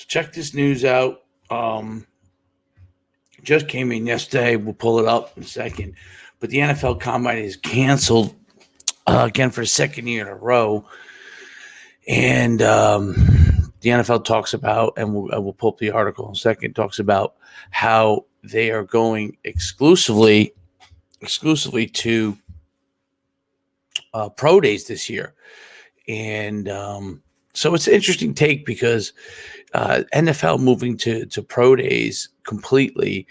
So check this news out. Just came in yesterday. We'll pull it up in a second. But the NFL Combine is canceled again for the second year in a row. And the NFL talks about, and we'll pull up the article in a second, talks about how they are going exclusively to pro days this year. And so it's an interesting take because NFL moving to pro days completely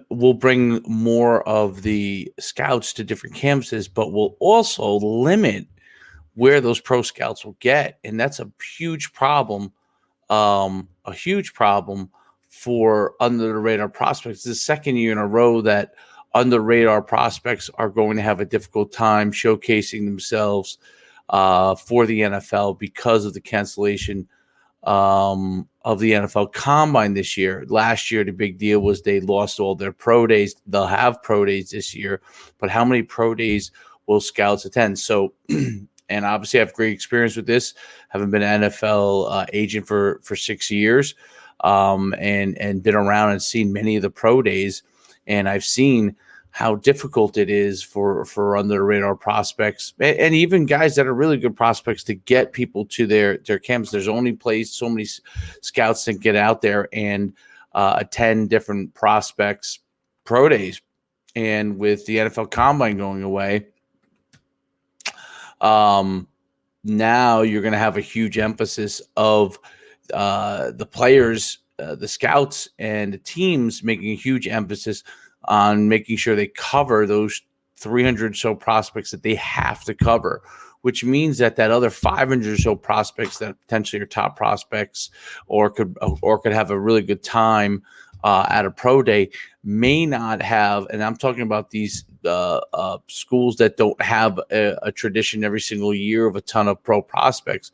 will bring more of the scouts to different campuses, but will also limit where those pro scouts will get. And that's a huge problem, for under the radar prospects. It's the second year in a row that under radar prospects are going to have a difficult time showcasing themselves for the NFL because of the cancellation of the NFL Combine this year. Last year, the big deal was they lost all their pro days. They'll have pro days this year, but how many pro days will scouts attend? So, and obviously I have great experience with this, having been an NFL agent for 6 years and been around and seen many of the pro days. And I've seen how difficult it is for under the radar prospects and even guys that are really good prospects to get people to their camps. There's only so many scouts that get out there and attend different prospects pro days. And with the NFL Combine going away, now you're going to have a huge emphasis of the players, the scouts and the teams making a huge emphasis on making sure they cover those 300 or so prospects that they have to cover, which means that other 500 or so prospects that potentially are top prospects or could have a really good time at a pro day may not have. And I'm talking about these schools that don't have a tradition every single year of a ton of pro prospects.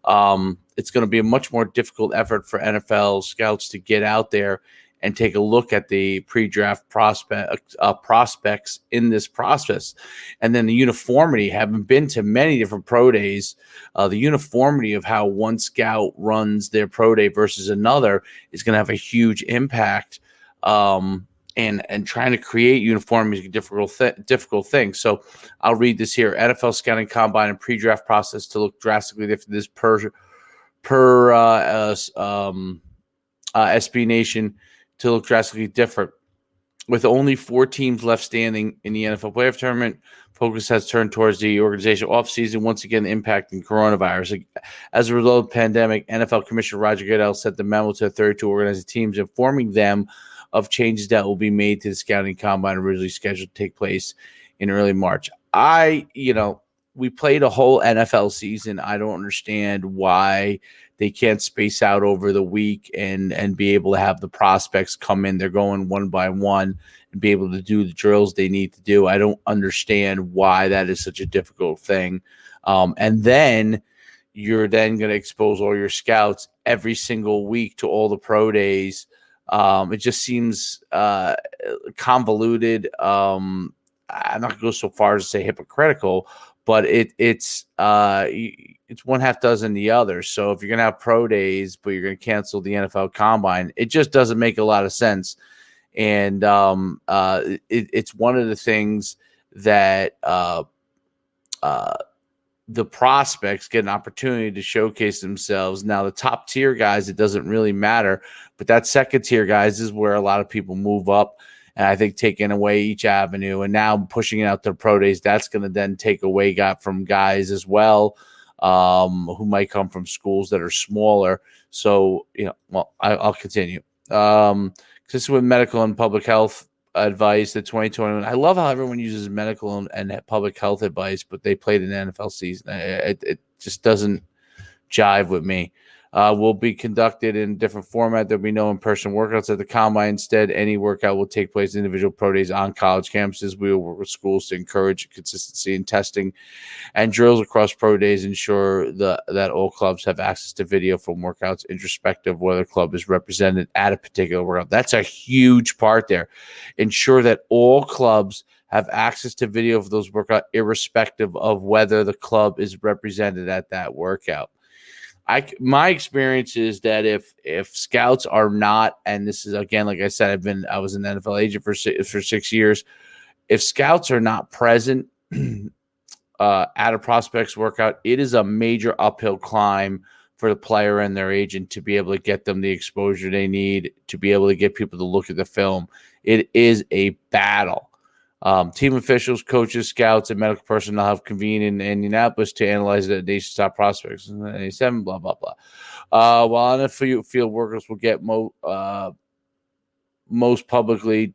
It's going to be a much more difficult effort for NFL scouts to get out there and take a look at the pre-draft prospects in this process. And then the uniformity, having been to many different pro days, the uniformity of how one scout runs their pro day versus another is going to have a huge impact. And trying to create uniformity is a difficult thing. So I'll read this here. NFL scouting combine and pre-draft process to look drastically different. This per SB Nation to look drastically different. With only 4 teams left standing in the NFL playoff tournament, focus has turned towards the organization offseason, once again impacting coronavirus. As a result of the pandemic, NFL Commissioner Roger Goodell sent the memo to the 32 organizing teams informing them of changes that will be made to the scouting combine originally scheduled to take place in early March. We played a whole NFL season. I don't understand why they can't space out over the week and be able to have the prospects come in. They're going one by one and be able to do the drills they need to do. I don't understand why that is such a difficult thing. And then you're then going to expose all your scouts every single week to all the pro days. It just seems convoluted. I'm not going to go so far as to say hypocritical, but it's one half dozen the other. So if you're going to have pro days, but you're going to cancel the NFL Combine, it just doesn't make a lot of sense. And it's one of the things that the prospects get an opportunity to showcase themselves. Now, the top tier guys, it doesn't really matter, but that second tier guys is where a lot of people move up. And I think taking away each avenue and now pushing it out to pro days, that's going to then take away from guys as well who might come from schools that are smaller. So, I'll continue. This is with medical and public health advice, the 2021. I love how everyone uses medical and public health advice, but they played an NFL season. It just doesn't jive with me. Will be conducted in a different format. There'll be no in-person workouts at the combine. Instead, any workout will take place in individual pro days on college campuses. We will work with schools to encourage consistency in testing and drills across pro days, ensure that all clubs have access to video from workouts, irrespective of whether club is represented at a particular workout. That's a huge part there. Ensure that all clubs have access to video of those workouts, irrespective of whether the club is represented at that workout. My experience is that if scouts are not, and this is again, like I said, I was an NFL agent for 6 years. If scouts are not present at a prospect's workout, it is a major uphill climb for the player and their agent to be able to get them the exposure they need, to be able to get people to look at the film. It is a battle. Team officials, coaches, scouts, and medical personnel have convened in Indianapolis to analyze the nation's top prospects. 97, blah, blah, blah. While NFL field workers will get most publicity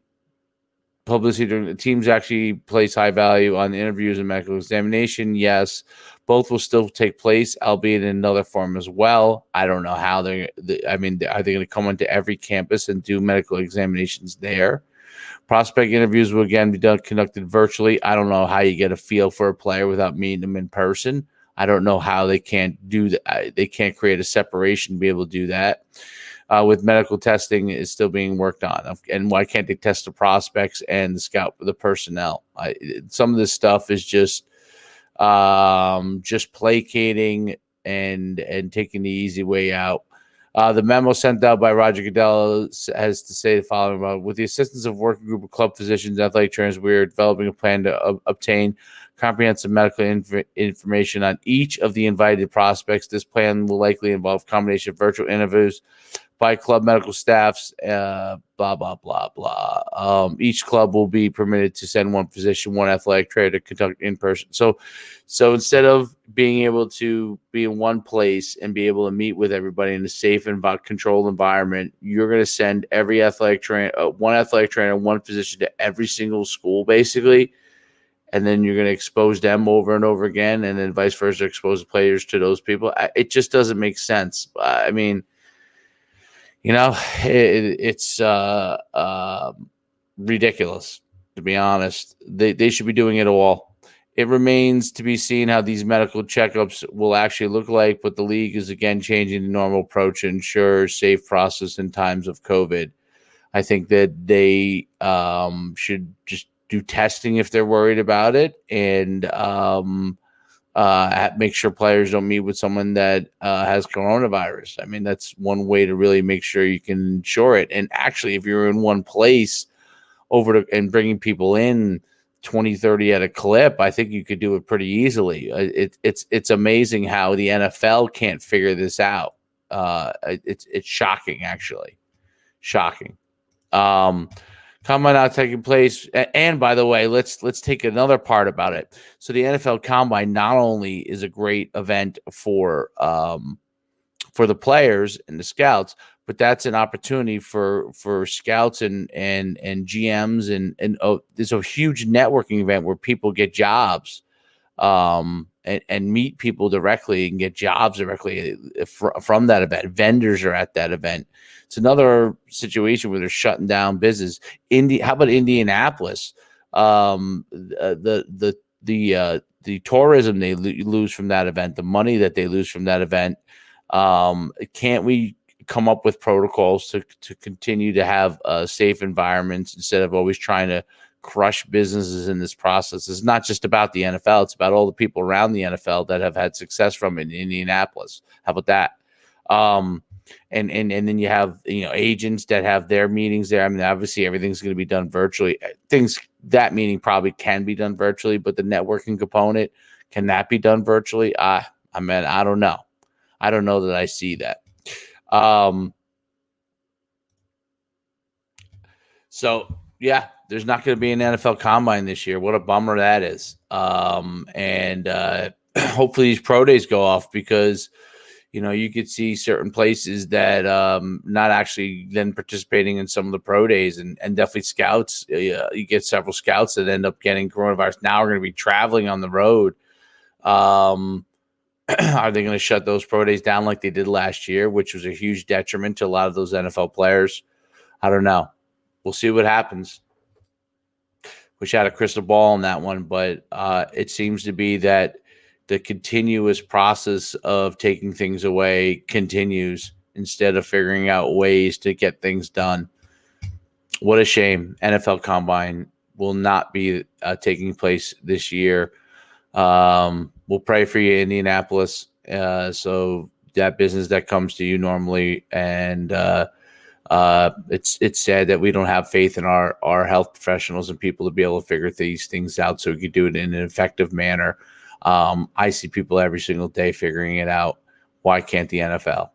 during the teams actually place high value on the interviews and medical examination. Yes, both will still take place, albeit in another form as well. I don't know how are they going to come onto every campus and do medical examinations there? Prospect interviews will again be conducted virtually. I don't know how you get a feel for a player without meeting them in person. I don't know how they can't do that. They can't create a separation to be able to do that. With medical testing is still being worked on. And why can't they test the prospects and the personnel? Some of this stuff is just placating and taking the easy way out. The memo sent out by Roger Goodell has to say the following about: with the assistance of working group of club physicians, athletic trainers, we are developing a plan to obtain comprehensive medical information on each of the invited prospects. This plan will likely involve a combination of virtual interviews by club medical staffs, blah, blah, blah, blah. Each club will be permitted to send one physician, one athletic trainer to conduct in person. So instead of being able to be in one place and be able to meet with everybody in a safe and controlled environment, you're going to send every athletic trainer, one athletic trainer, one physician to every single school, basically. And then you're going to expose them over and over again, and then vice versa, expose the players to those people. It just doesn't make sense. I mean, it's ridiculous, to be honest. They should be doing it all. It remains to be seen how these medical checkups will actually look like, but the league is again changing the normal approach to ensure safe process in times of COVID. I think that they should just do testing if they're worried about it, and make sure players don't meet with someone that has coronavirus. I mean, that's one way to really make sure you can ensure it. And actually, if you're in one place and bringing people in 20, 30 at a clip, I think you could do it pretty easily. It's amazing how the NFL can't figure this out. It's shocking, actually. Shocking. Combine not taking place, and by the way, let's take another part about it. So the NFL Combine not only is a great event for the players and the scouts, but that's an opportunity for scouts and GMs and there's a huge networking event where people get jobs and meet people directly and get jobs directly from that event. Vendors are at that event. It's another situation where they're shutting down business. How about Indianapolis? The tourism they lose from that event, the money that they lose from that event. Can't we come up with protocols to continue to have safe environments instead of always trying to crush businesses in this process? It's not just about the NFL. It's about all the people around the NFL that have had success from it in Indianapolis. How about that? And then you have, agents that have their meetings there. I mean, obviously everything's going to be done virtually. That meeting probably can be done virtually, but the networking component, can that be done virtually? I don't know. I don't know that I see that. So yeah, there's not going to be an NFL Combine this year. What a bummer that is. And hopefully these pro days go off, because you could see certain places that not actually then participating in some of the pro days, and definitely scouts. You get several scouts that end up getting coronavirus. Now we're going to be traveling on the road. Are they going to shut those pro days down like they did last year, which was a huge detriment to a lot of those NFL players? I don't know. We'll see what happens. Wish I had a crystal ball on that one, but it seems to be that the continuous process of taking things away continues instead of figuring out ways to get things done. What a shame. NFL Combine will not be taking place this year. We'll pray for you, Indianapolis, so that business that comes to you normally, and it's sad that we don't have faith in our health professionals and people to be able to figure these things out so we could do it in an effective manner. I see people every single day figuring it out. Why can't the NFL?